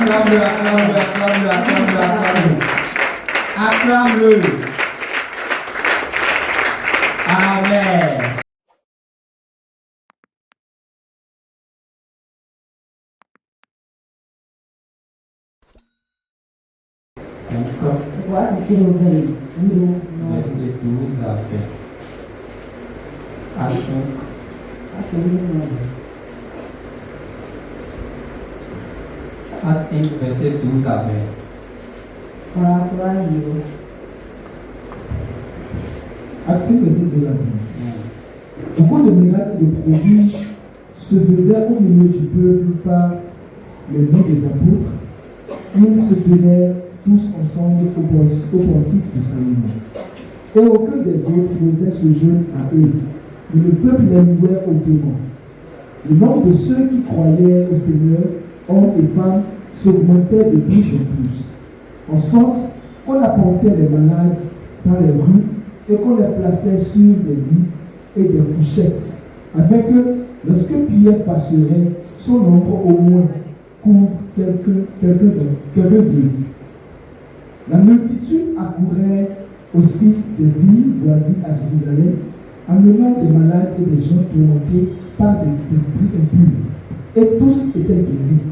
Acclame-le, acclame-le, acclame-le, acclame-le, acclame-le. Acclame-le. Amen. Verset 12 à 20. À 5. À 5, verset 12 à 20. Acte 5, verset 12 à 20. Beaucoup de miracles et de prodiges se faisaient au milieu du peuple par les noms des apôtres. Ils se tenaient tous ensemble au portique de Salomon. Et aucun des autres n'osait se joindre à eux. Et le peuple les louait hautement. Le nombre de ceux qui croyaient au Seigneur, hommes et femmes, s'augmentait de plus en plus. En sorte qu'on apportait les malades dans les rues et qu'on les plaçait sur des lits et des couchettes, afin que, lorsque Pierre passerait, son ombre au moins couvre quelqu'un d'eux. La multitude accourait aussi des villes voisines à Jérusalem, amenant des malades et des gens tourmentés par des esprits impurs, et tous étaient guéris.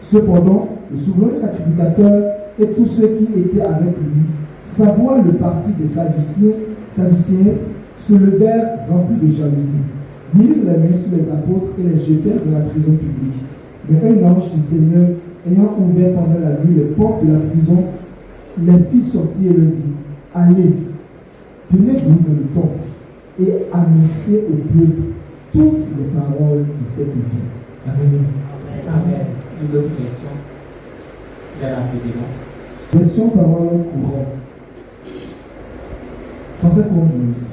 Cependant, le souverain sacrificateur et tous ceux qui étaient avec lui, savoir le parti des Sadducéens, se levèrent remplis de jalousie, mirent les mains sur les apôtres et les jetèrent dans la prison publique. Mais un ange du Seigneur, ayant ouvert pendant la nuit les portes de la prison, les fit sortir et leur dit: Allez, tenez-vous dans le temple et annoncez au peuple toutes les paroles de cette vie. Amen. Amen. Une autre question. Très rapidement. Question parole courante. Français Conjoints.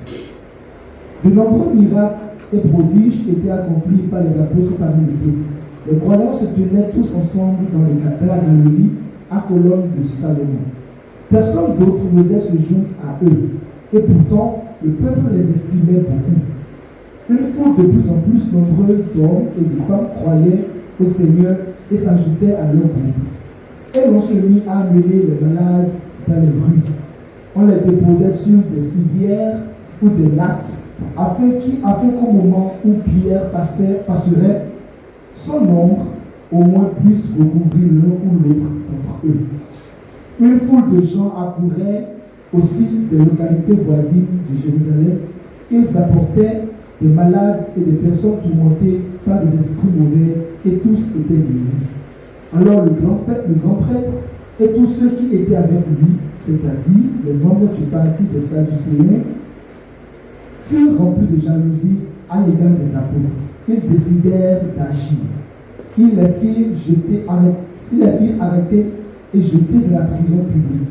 De nombreux miracles et prodiges étaient accomplis par les apôtres parmi le peuple. Les croyants se tenaient tous ensemble dans la galerie à colonne de Salomon. Personne d'autre n'osait se joindre à eux, et pourtant le peuple les estimait beaucoup. Une foule de plus en plus nombreuse d'hommes et de femmes croyaient au Seigneur et s'ajoutaient à leur groupe. Et l'on se mit à amener les malades dans les rues. On les déposait sur des civières ou des nattes, afin qu'au moment où Pierre passerait, son nombre au moins puisse recouvrir l'un ou l'autre d'entre eux. Une foule de gens accourait aussi des localités voisines de Jérusalem. Ils apportaient des malades et des personnes tourmentées par des esprits mauvais, et tous étaient guéris. Alors le grand prêtre et tous ceux qui étaient avec lui, c'est-à-dire les membres du parti des Sadducéens, furent remplis de jalousie à l'égard des apôtres. Ils décidèrent d'agir. Ils les firent arrêter et jeter dans la prison publique.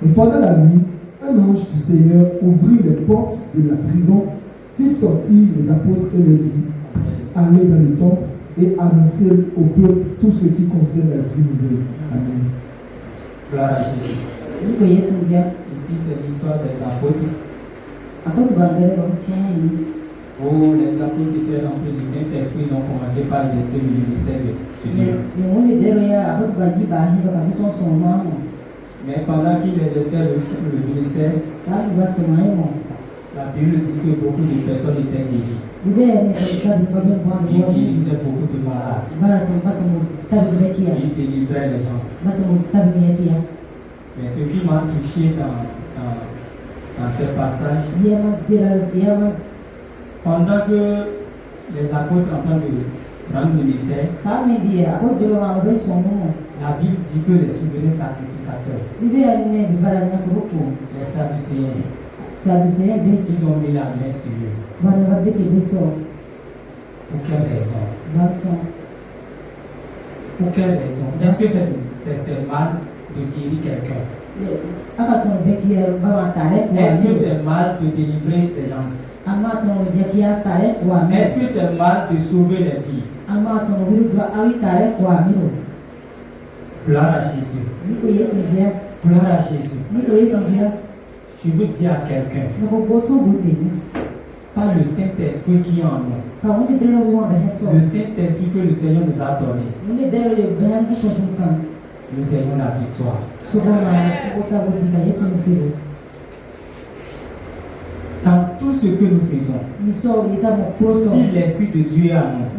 Et pendant la nuit, un ange du Seigneur ouvrit les portes de la prison, fit sortir les apôtres et leur dit: Allez dans le temple et annoncez au peuple tout ce qui concerne la vie nouvelle. Amen. Gloire à Jésus. Ici, c'est l'histoire des apôtres. Où les apôtres étaient remplis du Saint-Esprit, ils ont commencé par exercer le ministère de Dieu. Mais pendant qu'ils exerçaient le ministère, la Bible dit que beaucoup de personnes étaient guéries. Ils guérissaient beaucoup de malades. Ils délivraient les gens. Mais ce qui m'a touché dans ce passage, pendant que les apôtres en train de rendre le ministère, la Bible dit que les souverains sacrificateurs, les Sadducéens, ils ont mis la main sur eux. Pour quelle raison? Pour quelle raison? Est-ce que c'est mal de guérir quelqu'un? Est-ce que c'est mal de délivrer les gens? Est-ce que c'est mal de sauver les vies? Gloire à Jésus. Gloire à Jésus. Je veux dire à quelqu'un, par le Saint-Esprit qui est en nous. Le Saint-Esprit que le Seigneur nous a donné. Nous ayons la victoire. Dans tout ce que nous faisons, si l'Esprit de Dieu est en nous,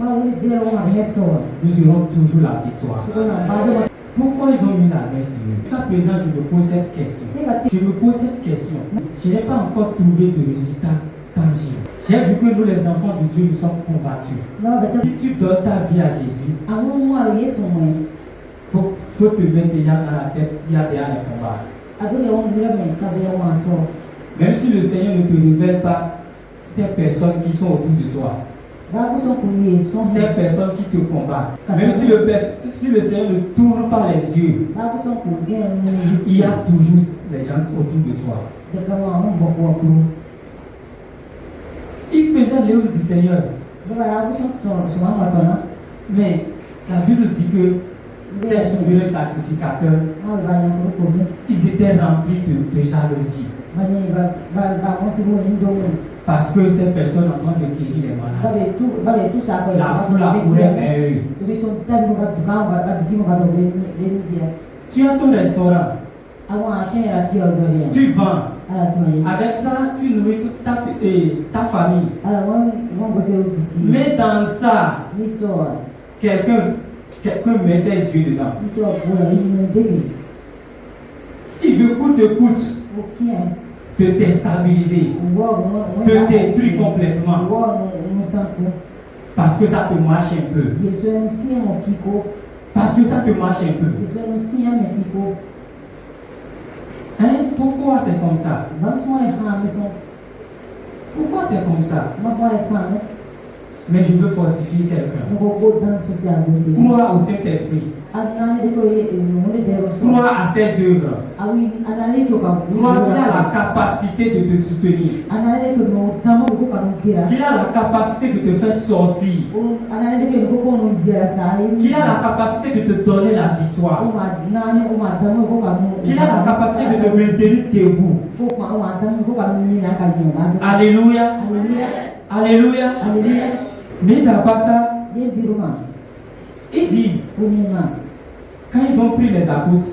nous aurons toujours la victoire. Pourquoi ils ont mis la main sur nous? Jusqu'à présent, je me pose cette question. Je n'ai pas encore trouvé de résultat tangible. J'ai vu que nous, les enfants de Dieu, nous sommes combattus. Si tu donnes ta vie à Jésus, il faut te mettre déjà dans la tête, il y a déjà les combats. Même si le Seigneur ne te révèle pas ces personnes qui sont autour de toi, ces personnes qui te combattent, même si le Seigneur ne tourne pas les yeux, il y a toujours les gens autour de toi. Il faisait l'œuvre du Seigneur. Mais la Bible dit que ces souverains sacrificateurs, ils étaient remplis de jalousie. Parce que ces personnes en train de guérir les malades, la foule accourait vers eux. Tu as ton restaurant, tu vends. Avec ça, tu nourris toute ta famille. Mais dans ça, quelqu'un met ses yeux dedans. Il veut coûte que coûte te déstabiliser, te détruire complètement. Parce que ça te marche un peu. Parce que ça te marche un peu. Hein? Pourquoi c'est comme ça? Pourquoi c'est comme ça? Mais je veux fortifier quelqu'un. Crois au Saint-Esprit. Crois à ses œuvres. Crois qu'il a la capacité de te soutenir. Qu'il a la capacité de te faire sortir. Qu'il a la capacité de te donner la victoire. Qu'il a la capacité de te maintenir debout. Alléluia. Alléluia. Alléluia. Mais à part ça, il dit, quand ils ont pris les apôtres,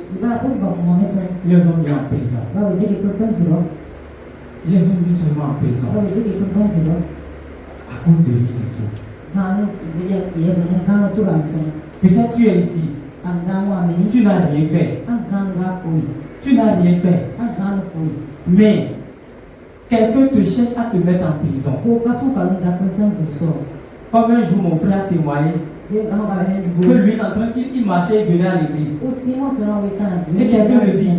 ils les ont mis en prison. Ils les ont mis seulement en prison. À cause de rien du tout. Peut-être tu es ici. Tu n'as rien fait. Tu n'as rien fait. Mais quelqu'un te cherche à te mettre en prison. Comme un jour mon frère a témoigné que lui, il marchait et venait à l'église. Et quelqu'un me dit,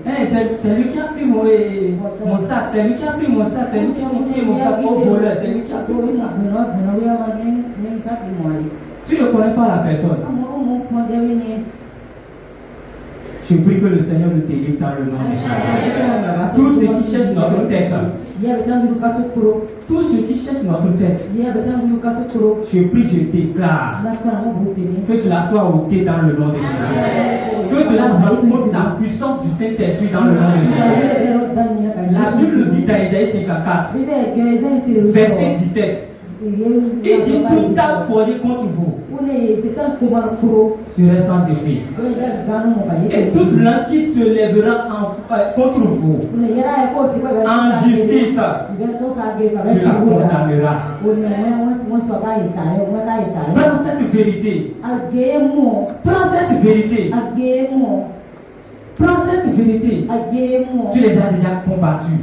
hey, c'est lui qui a pris mon sac, c'est lui qui a pris mon sac, c'est lui qui a pris mon sac au voleur, c'est lui qui a pris mon sac. Tu ne connais pas la personne. Je prie que le Seigneur nous délivre dans le nom de Jésus. Tous ceux qui cherchent notre tête, tous ceux qui cherchent notre tête, je prie, je déclare que cela soit ôté dans le nom de Jésus. Que cela rencontre la puissance du Saint-Esprit dans le nom de Jésus. La Bible dit dans Isaïe 54, verset 17. Il dit toute arme forgée contre vous serait sans effet. Et toute langue qui se lèvera contre vous en justice, tu la condamneras. Prends cette vérité. Prends cette vérité. Prends cette vérité. Tu les as déjà combattus.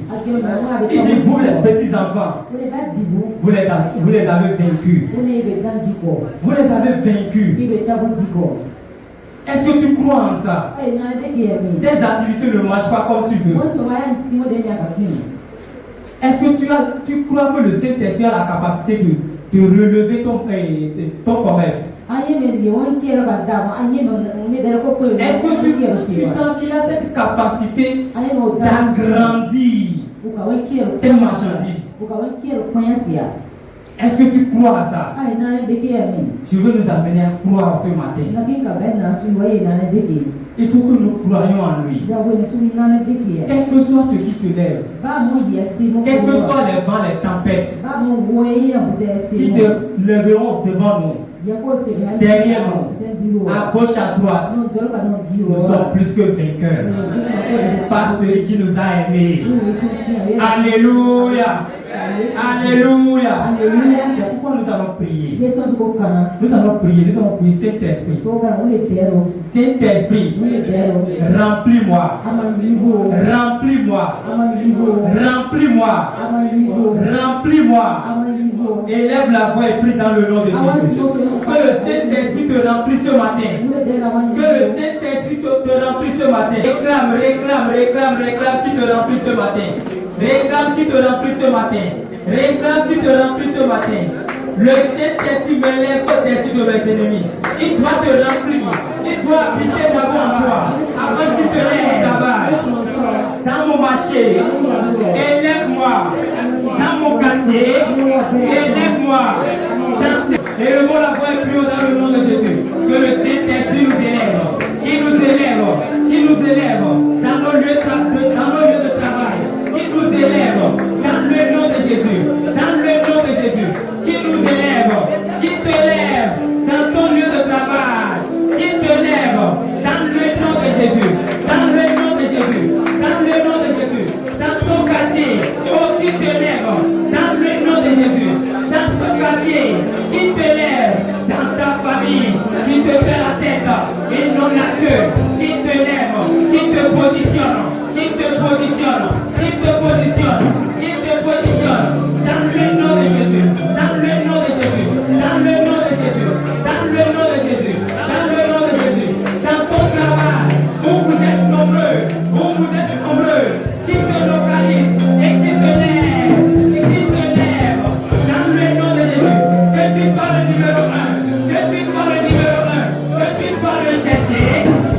Il dit, vous les petits enfants, vous les avez vaincus. Vous les avez vaincus. Est-ce que tu crois en ça? Tes activités ne marchent pas comme tu veux. Est-ce que tu crois que le Saint-Esprit a la capacité de relever ton commerce? Est-ce que tu sens qu'il a cette capacité d'agrandir tes marchandises? Est-ce que tu crois à ça? Je veux nous amener à croire ce matin. Il faut que nous croyions en lui. Quel que soit ce qui se lève, quels que soient les vents, les tempêtes qui se lèveront devant nous, derrière nous, à gauche, à droite, nous sommes plus que vainqueurs par celui qui nous a aimés. Alléluia. Alléluia. C'est pourquoi nous allons prier. Nous allons prier, Saint-Esprit. Saint-Esprit, remplis-moi. Remplis-moi. Remplis-moi. Remplis-moi. Élève la voix et prie dans le nom de Jésus. Que le Saint-Esprit te remplisse ce matin. Que le Saint-Esprit te remplisse ce matin. Réclame qui te remplisse ce matin. Réclame qui te remplisse ce matin. Réclame qui te remplisse ce matin. Le Saint-Esprit me lève au-dessus de mes ennemis. Il doit te remplir. Il doit habiter d'abord en toi. Avant qu'il te lève là-bas. Dans mon marché. Élève-moi. Dans mon quartier. Élève-moi. Élevons la voix et prions dans le nom de Jésus. Que le Saint-Esprit nous élève. Qu'il nous élève. Qu'il nous élève. Dans nos lieux de travail. Qu'il nous élève. Dans le nom de Jésus. Dans le nom de Jésus. Qu'il nous élève. Qu'il te lève. Dans ton lieu de travail. Qu'il te lève. Dans le nom de Jésus. Dans le nom de Jésus. Dans le nom de Jésus. Dans ton quartier. Oh, qu'il te lève. Dans le nom de Jésus. Dans ton quartier. Qu'il te lève. Dans ta famille. Qui te fait la tête. Et non la queue. Qui te lève. Qui te positionne. Qui te positionne. Qui te positionne. Qui te positionne. Dans le nom de Jésus. Dans le nom de Jésus. Dans le nom de Jésus. Dans le nom de Jésus. Dans le nom de Jésus. Dans ton travail. Où vous êtes nombreux. Où vous êtes nombreux. Qui te localise. Et qui te lève. Et qui te lève. Dans le nom de Jésus. Que tu sois le numéro 1. Que tu sois le numéro 1. Que tu sois le cherché.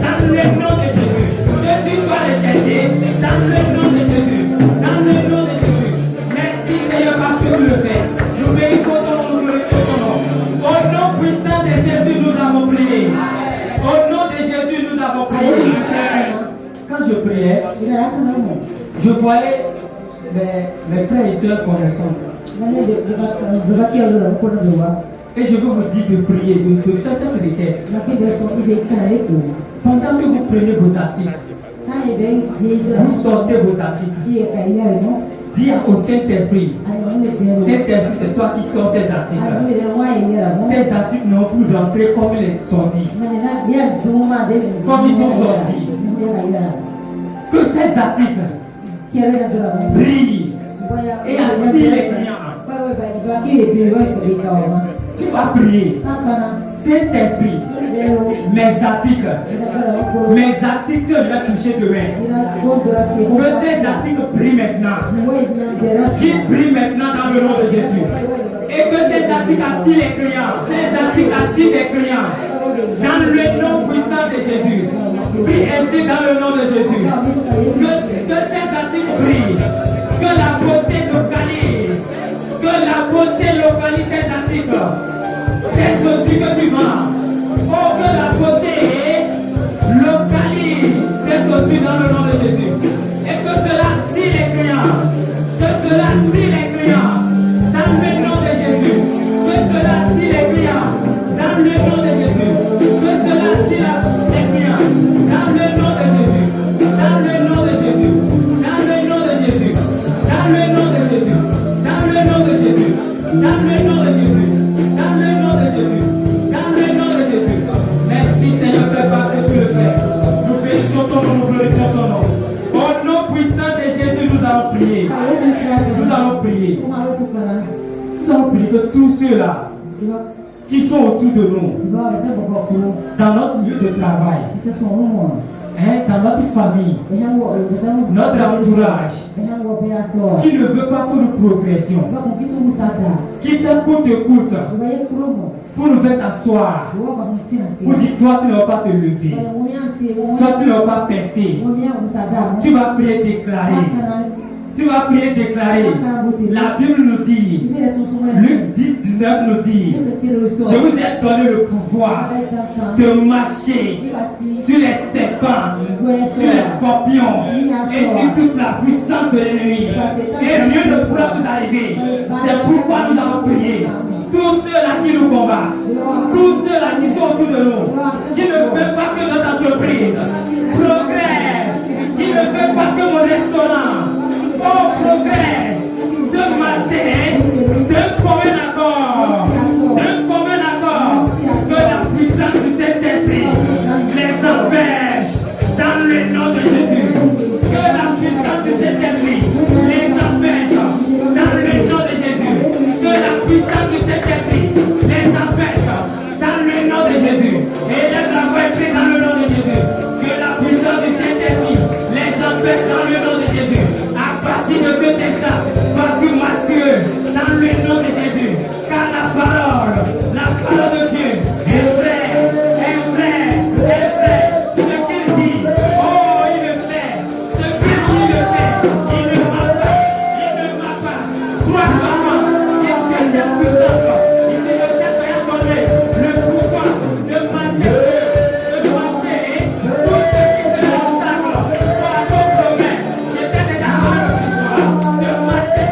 Dans le nom de Jésus. Que tu sois le cherché. Dans le nom de Jésus. Dans le nom de Jésus. Merci Seigneur parce que tu le fais. Nous méritons ton nom, nous méritons ton nom. Au nom puissant de Jésus, nous avons prié. Au nom de Jésus, nous avons prié. Quand je priais, je voyais mes frères et sœurs connaissantes. Et je veux vous dire de prier, de faire cette requête. Pendant que vous prenez vos articles, vous sortez vos articles. Dire au Saint-Esprit, Saint-Esprit, c'est toi qui sors ces articles. Ces articles n'ont plus d'entrée comme ils sont dit. Comme ils sont sortis. Que ces articles brillent et attirent les clients. Tu vas prier. Saint-Esprit, mes articles, je vais toucher demain. Que ces articles brillent maintenant. Qu'ils brillent maintenant dans le nom de Jésus. Et que ces articles attirent les clients. Ces articles attirent les clients. Dans le nom puissant de Jésus. Prie ainsi dans le nom de Jésus. Que ces articles brillent. Que la beauté localise. Que la beauté localise tes articles. C'est ceci que tu vends. Oh, que la beauté localise tes ceci dans le nom de Jésus. Et que cela attire les clients. Que cela attire les clients. Dans le nom de Jésus. Que cela attire les clients. Dans le nom de Jésus. Que cela attire les clients. Dans le nom de Jésus. Dans le nom de Jésus. Dans le nom de Jésus. Dans le nom de Jésus. Dans le nom de Jésus. Dans le nom de Jésus. Dans le nom de Jésus. Dans le nom de Jésus. Merci Seigneur, Père, parce que tu le fais. Nous bénissons ton nom, nous glorifions ton nom. Au nom puissant de Jésus, nous allons prier. Nous allons prier. Nous allons prier que tous ceux-là qui sont autour de nous, dans notre lieu de travail, dans notre famille, notre entourage, qui ne veut pas que nous progressions, qui fait coûte que coûte, pour nous faire s'asseoir, pour dire toi tu ne vas pas te lever, toi tu ne vas pas percer, tu vas prier déclarer Tu vas prier déclarer. La Bible nous dit, Luc 10, 19 nous dit, je vous ai donné le pouvoir de marcher sur les serpents, sur les scorpions et sur toute la puissance de l'ennemi. Et rien ne pourra vous arriver. C'est pourquoi nous avons prié. Tous ceux-là qui nous combattent, tous ceux-là qui sont autour de nous, qui ne veulent pas que notre entreprise progresse, qui ne veulent pas que mon restaurant progresse, ce matin, d'un commun accord, que la puissance de cet esprit les empêche dans le nom de Jésus. Que la puissance de cet esprit les empêche dans le nom de Jésus. Que la puissance de cet esprit les empêche dans le nom de Jésus. Et les empêche dans le nom de Jésus. Que la puissance de cet esprit les empêche dans le nom de Jésus. À partir de cet instant, partout masculin, dans le nom de Jésus. Car la parole de Dieu est vraie, est vraie, est vraie. Ce qu'il dit, oh, il le fait. Ce qu'il dit, il le fait. Il ne ment pas, il ne ment pas. Crois maman, qu'est-ce que les puissances, il te le fait donner le pouvoir de marcher, tout ce qui se obstacle, soit ton domaine. Je t'ai déjà donné le pouvoir de marcher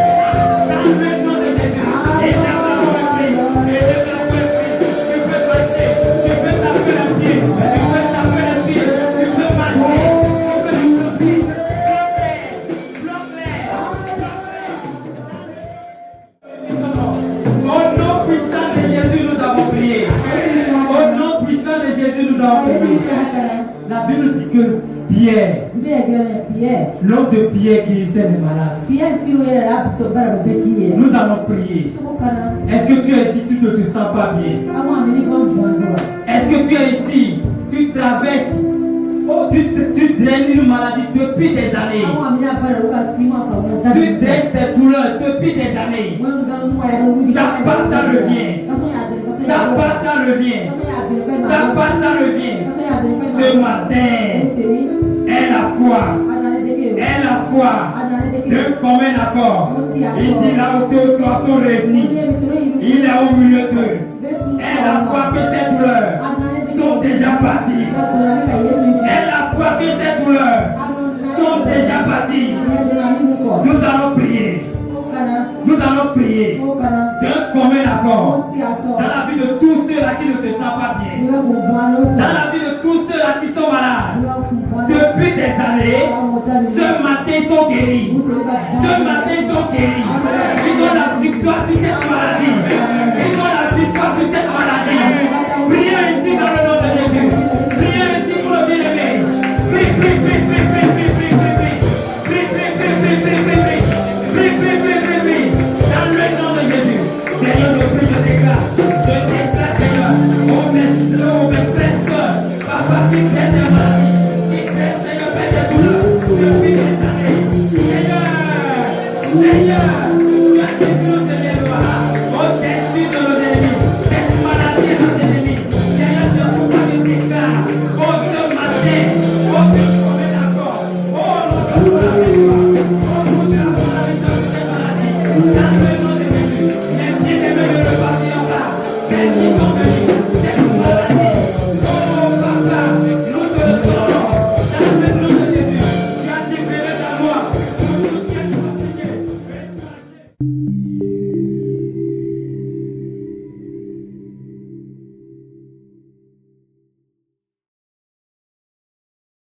dans le nom de Jésus. Et là, on va prier. Et là, on va prier. Tu peux marcher, tu peux taper le pied, tu peux taper le pied, tu peux marcher, tu peux Au nom puissant de Jésus, nous avons prié. Au nom puissant de Jésus, nous avons prié. La Bible dit que Pierre, l'homme de Pierre qui guérissait les malades, nous allons prier. Est-ce que tu es ici, tu ne te sens pas bien? Est-ce que tu es ici, tu traverses, tu draines une maladie depuis des années? Tu draines des douleurs depuis des années. Ça passe, ça revient. Ça passe, ça revient. Ça passe, ça revient. Ce matin est la foi d'un commun accord. Il dit là où deux trois sont réunis, il est au milieu d'eux. Et la foi que ces douleurs sont déjà parties. Et la foi que ces douleurs sont déjà parties. Nous allons prier. Nous allons prier d'un commun accord dans la vie de tous ceux-là qui ne se sentent pas bien, dans la vie de tous ceux-là qui sont malades depuis des années. Ce matin ils sont guéris. Ce matin ils sont guéris. Ils ont la victoire sur cette maladie. Ils